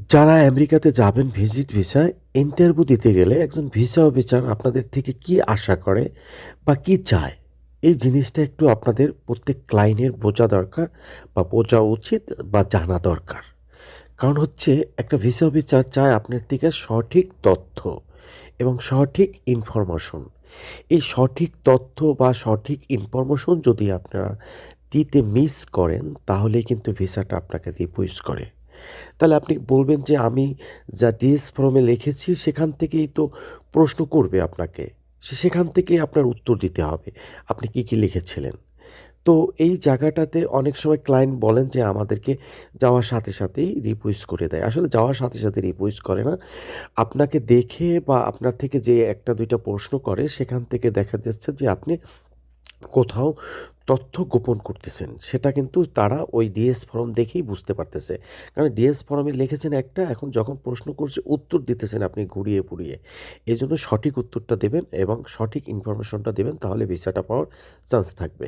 যারা আমেরিকাতে যাবেন ভিজিট ভিসায়, ইন্টারভিউ দিতে গেলে একজন ভিসা অফিসার আপনাদের থেকে কি আশা করে বা কি চায়? এই জিনিসটা একটু আপনাদের প্রত্যেক ক্লায়েন্টের বোঝা দরকার বা বোঝা উচিত বা জানা দরকার। কারণ হচ্ছে একটা ভিসা অফিসার চায় আপনার থেকে সঠিক তথ্য এবং সঠিক ইনফরমেশন। এই সঠিক তথ্য বা সঠিক ইনফরমেশন যদি আপনারা দিতে মিস করেন, তাহলেই কিন্তু ভিসাটা আপনাকে রিফিউজ করে। তাহলে আপনি বলবেন যে আমি যা ডিএস ফর্মে লিখেছি সেখান থেকেই তো প্রশ্ন করবে আপনাকে। সেখান থেকেই আপনার উত্তর দিতে হবে। আপনি কি, কি লিখেছিলেন? তো এই জায়গাটাতে অনেক সময় ক্লায়েন্ট বলেন যে আমাদেরকে যাওয়ার সাথে সাথেই রিফিউজ করে দেয়। আসলে যাওয়ার সাথে সাথে রিফিউজ করে না। আপনাকে দেখে বা আপনার থেকে যে ১ টা ২ টা প্রশ্ন করে সেখান থেকে দেখা যাচ্ছে যে আপনি কোথাও তথ্য গোপন করতেছেন। সেটা কিন্তু তারা ওই ডিএস ফর্ম দেখেই বুঝতে পারতেছে। কারণ ডিএস ফর্মে লিখেছেন একটা, এখন যখন প্রশ্ন করছে উত্তর দিতেছেন আপনি ঘুরিয়ে, পুড়িয়ে। এজন্য সঠিক উত্তরটা দেবেন এবং সঠিক ইনফরমেশনটা দিবেন, তাহলে ভিসাটা পাওয়ার চান্স থাকবে।